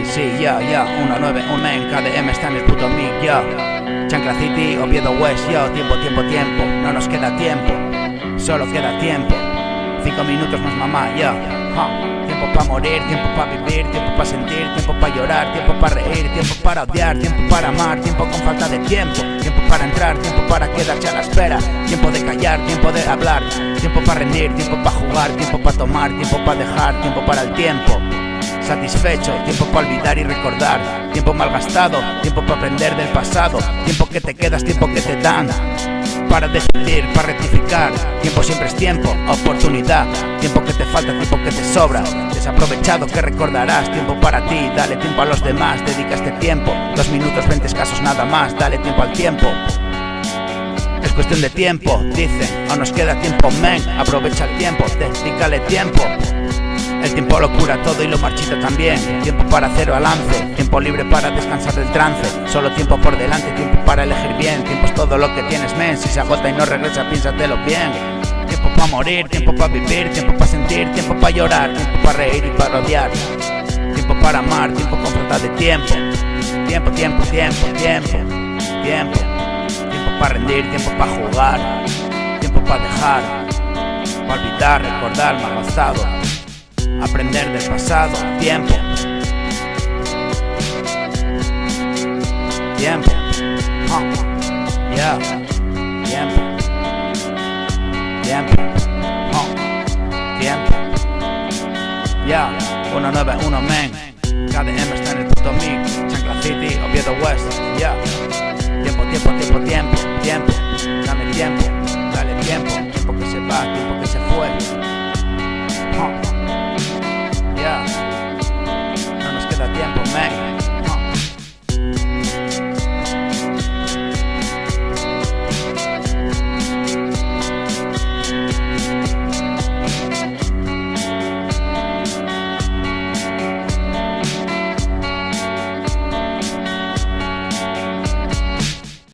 Sí, ya, 191 men, KDM está en el puto mic, ya. Chancla City, Oviedo West, yo. Tiempo, no nos queda tiempo, solo queda tiempo. 5 minutos más mamá, ya. Tiempo para morir, tiempo para vivir, tiempo para sentir, tiempo para llorar, tiempo para reír, tiempo para odiar, tiempo para amar, tiempo con falta de tiempo, tiempo para entrar, tiempo para quedarse a la espera, tiempo de callar, tiempo de hablar, tiempo para rendir, tiempo para jugar, tiempo para tomar, tiempo para dejar, tiempo para el tiempo satisfecho, tiempo para olvidar y recordar, tiempo malgastado, tiempo para aprender del pasado, tiempo que te quedas, tiempo que te dan para decidir, para rectificar. Tiempo siempre es tiempo, oportunidad, tiempo que te falta, tiempo que te sobra, desaprovechado que recordarás. Tiempo para ti, dale tiempo a los demás, dedica este tiempo, 2 minutos 20 escasos nada más, dale tiempo al tiempo. Es cuestión de tiempo, dicen, aún nos queda tiempo men, aprovecha el tiempo, dedícale tiempo. El tiempo lo cura todo y lo marchita también. Tiempo para hacer balance, tiempo libre para descansar del trance. Solo tiempo por delante, tiempo para elegir bien. Tiempo es todo lo que tienes, men. Si se agota y no regresa, piénsatelo bien. Tiempo para morir, tiempo para vivir, tiempo para sentir, tiempo para llorar, tiempo para reír y para odiar, tiempo para amar, tiempo con falta de tiempo. Tiempo para rendir, tiempo para jugar, tiempo para dejar, para olvidar, recordar, malgastado, aprender del pasado. Tiempo, yeah. Tiempo, ya, 191 men, KDM está en el puto mic, Chancla City, Oviedo West, ya. Tiempo, dame tiempo, dale tiempo.